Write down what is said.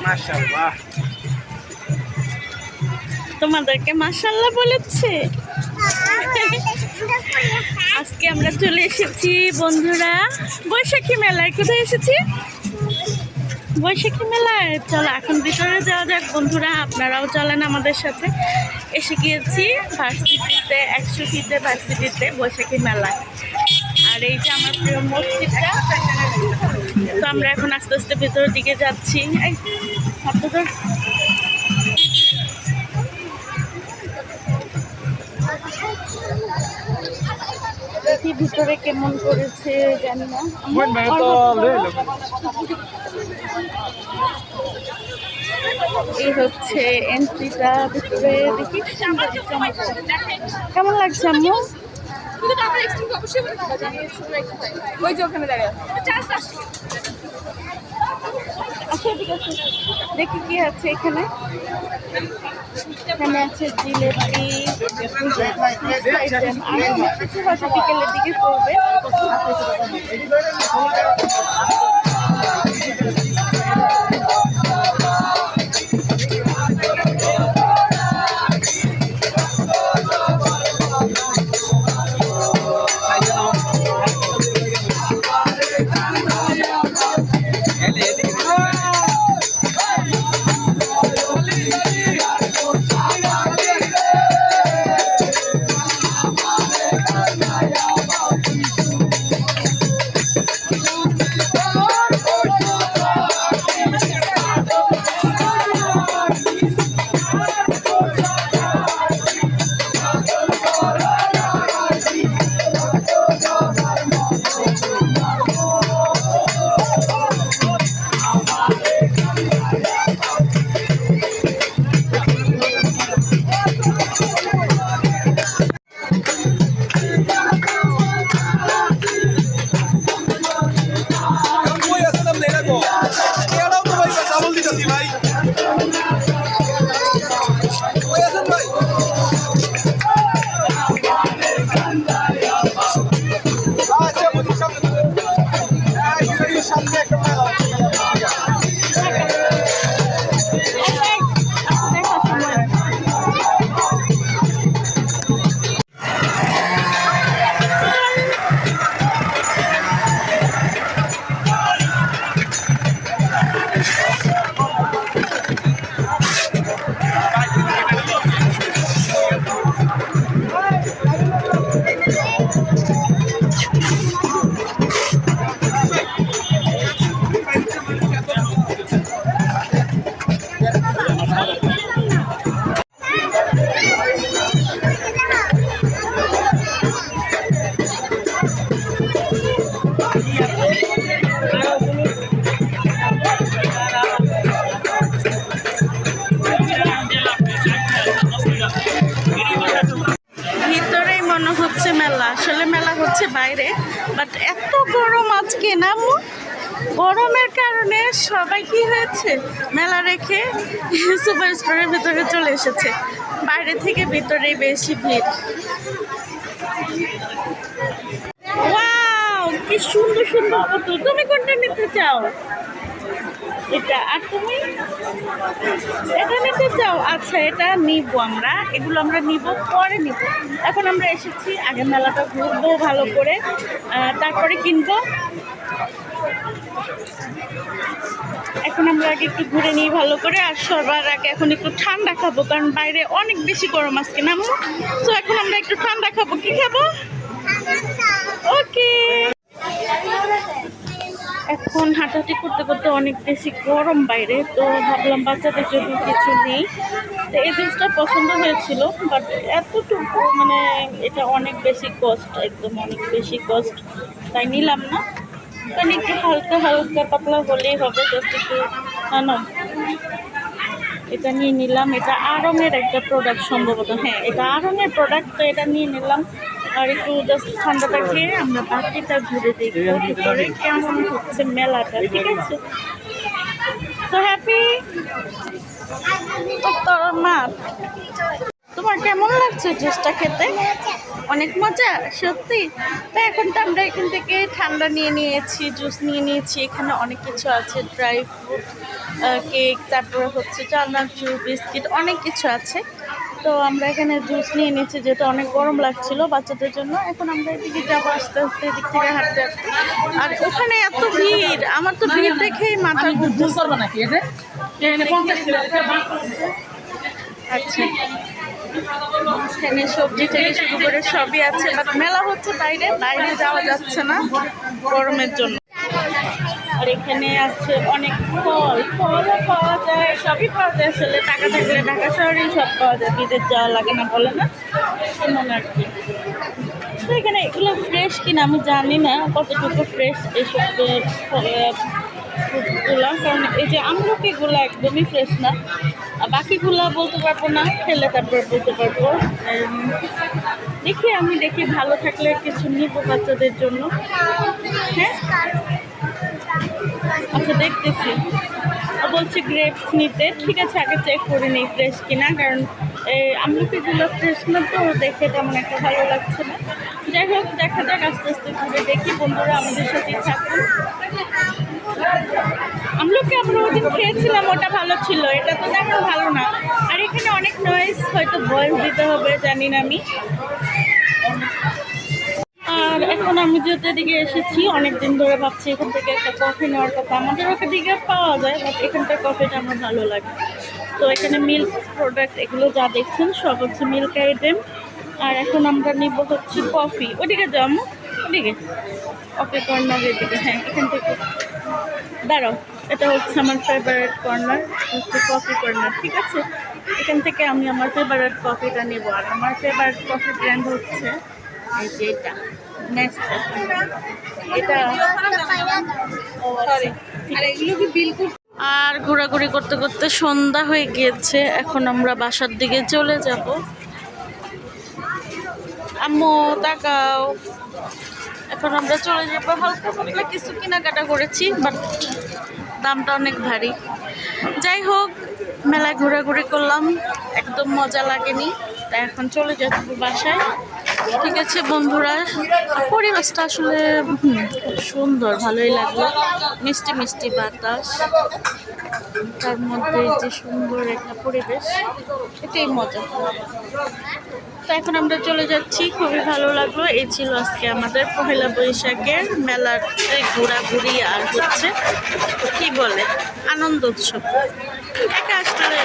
মাশাআল্লাহ, তোমাদেরকে মাশাআল্লাহ বলেছে। আজকে আমরা চলে এসেছি বন্ধুরা বৈশাখী মেলায়। কোথায় এসেছি? বৈশাখী মেলায়। চলো এখন ভিতরে যাওয়া যাক বন্ধুরা, আপনারাও চলেন আমাদের সাথে। এসে গিয়েছি ভার্সিটিতে, 100 ফিটে ভার্সিটিতে বৈশাখী মেলায়। আর এই যে আমার প্রিয় মসজিদটা। তো আমরা এখন আস্তে আস্তে ভেতরের দিকে যাচ্ছি। আপনাদের দেখি ভিতরে কেমন করেছে জানি না। এই হচ্ছে এন্ট্রিটা, ভিতরে দেখি কেমন লাগছে আম্মু? আচ্ছা ঠিক আছে, দেখি কি আছে এখানে। এখানে আছে জিলেপি, আরো কিছু হয়তো বিকেলের দিকে করবে। আসলে মেলা হচ্ছে বাইরে, বাট এত গরম আজকে না। গরমের কারণে সবাই কি হয়েছে, মেলা রেখে সুপার স্টোরের ভিতরে চলে এসেছে। বাইরে থেকে ভিতরে বেশি ভিড়। ওয়াও, কি সুন্দর সুন্দর পুতুল। তুমি কোনটা নিতে চাও? এটা। আর তুমি এটা নিতে চাও? আচ্ছা, এটা নিব আমরা। এগুলো আমরা নিব, পরে নিব। এখন আমরা এসেছি, আগে মেলাটা ঘুরবো ভালো করে, তারপরে কিনবো। এখন আমরা আগে একটু ঘুরে নিই ভালো করে। আর সবার আগে এখন একটু ঠান্ডা খাবো, কারণ বাইরে অনেক বেশি গরম আজকে না। তো এখন আমরা একটু ঠান্ডা খাবো। কি খাবো? ওকে। এখন হাঁটাহাঁটি করতে করতে অনেক বেশি গরম বাইরে, তো ভাবলাম বাচ্চাদের জন্য কিছু নেই। তো এই জিনিসটা পছন্দ হয়েছিল, বাট এতটুকু মানে এটা অনেক বেশি কস্ট, একদম অনেক বেশি কস্ট, তাই নিলাম না। কারণ একটু হালকা হালকা পাতলা হলেই হবে, জাস্ট একটু না। এটা নিয়ে নিলাম। এটা আড়ংয়ের একটা প্রোডাক্ট সম্ভবত, হ্যাঁ এটা আড়ংয়ের প্রোডাক্ট। তো এটা নিয়ে নিলাম। আর একটু জাস্ট ঠান্ডাটা খেয়ে আমরা বাকিটা ঘুরে দেখবো ভিতরে কেমন হচ্ছে মেলাটা, ঠিক আছে? তো হ্যাপি তোর মা, তোমার কেমন লাগছে জুসটা খেতে? অনেক মজা সত্যি। তো এখন তো আমরা এখান থেকে ঠান্ডা নিয়ে নিয়েছি, জুস নিয়ে নিয়েছি। এখানে অনেক কিছু আছে, ড্রাই ফ্রুট, কেক, তারপরে হচ্ছে চানাচুর, বিস্কিট, অনেক কিছু আছে। তো আমরা এখানে জুস নিয়ে নিয়েছি যেহেতু অনেক গরম লাগছিল বাচ্চাদের জন্য। এখন আমরা এদিকে যাবো আস্তে আস্তে, এদিক থেকে হাঁটতে হাঁটতে। আর ওখানে এত ভিড়, আমার তো ভিড় দেখেই মাথা ঘুরছে। আচ্ছা, এখানে সবজি থেকে শুরু করে সবই আছে, বাট মেলা হচ্ছে বাইরে, বাইরে যাওয়া যাচ্ছে না গরমের জন্য। আর এখানে আছে অনেক ফলও পাওয়া যায়, সবই পাওয়া যায় আসলে। টাকা থাকলে ঢাকা শহরেই সব পাওয়া যায়, বিদেশ যাওয়া লাগে না, বলে না এমন আর কি। তো এখানে এগুলো ফ্রেশ কিনা আমি জানি না কতটুকু ফ্রেশ এইসব ফ্রুটগুলো, কারণ এই যে আমলকিগুলো একদমই ফ্রেশ না। আর বাকিগুলো বলতে পারবো না, খেলে তারপর বলতে পারবো। দেখি ভালো থাকলে কিছু নিব বাচ্চাদের জন্য। হ্যাঁ, আচ্ছা দেখতেছি। বলছি গ্রেপস নিতে, ঠিক আছে আগে চেক করে নিই ফ্রেশ কিনা, কারণ এই আমলকিগুলো ফ্রেশ না তো দেখে তেমন একটা ভালো লাগছে না। যাই হোক, দেখা যাক আস্তে আস্তে ঘুরে দেখি। বন্ধুরা আমাদের সাথেই থাকুন। আমলকি আমরা ওদিন খেয়েছিলাম, ওটা ভালো ছিল, এটা তো তেমন ভালো না। আর এখানে অনেক নয়েজ, হয়তো ভয়েস দিতে হবে, জানি না আমি। আর এখন আমি যেহেতু এদিকে এসেছি, অনেকদিন ধরে ভাবছি এখান থেকে একটা কফি নেওয়ার কথা। আমাদের ওখান দিকে পাওয়া যায়, বাট এখানকার কফিটা আমার ভালো লাগে। তো এখানে মিল্ক প্রোডাক্ট এগুলো যা দেখছেন সব হচ্ছে মিল্ক আইটেম। আর এখন আমরা নিব হচ্ছে কফি। ওদিকে যাবো, ওদিকে কফি কর্নারের দিকে। হ্যাঁ, এখান থেকে দাঁড়াও, এটা হচ্ছে আমার ফেভারিট কর্নার, হচ্ছে কফি কর্নার। ঠিক আছে, এখান থেকে আমি আমার ফেভারিট কফিটা নেব। আর আমার ফেভারিট কফি ব্র্যান্ড হচ্ছে এই যে এটা নেসক্যাফে। এটা আর ঘোরাঘুরি করতে করতে সন্ধ্যা হয়ে গিয়েছে। এখন আমরা বাসার দিকে চলে যাব। আম্মু তাকাও, এখন আমরা চলে যাবো। হালকা পাতলা কিছু কেনাকাটা করেছি, বাট দামটা অনেক ভারী। যাই হোক, মেলায় ঘোরাঘুরি করলাম, একদম মজা লাগেনি। তাই এখন চলে যাবো বাসায়। ঠিক আছে বন্ধুরা, পরিবেশটা আসলে খুব সুন্দর, ভালোই লাগলো। মিষ্টি মিষ্টি বাতাস, তার মধ্যে যে সুন্দর একটা পরিবেশ, এটাই মজা। তো এখন আমরা চলে যাচ্ছি, খুবই ভালো লাগলো। এই ছিল আজকে আমাদের পহেলা বৈশাখের মেলার ঘোরাঘুরি আর হচ্ছে কি বলে আনন্দ উৎসব। একা আসলে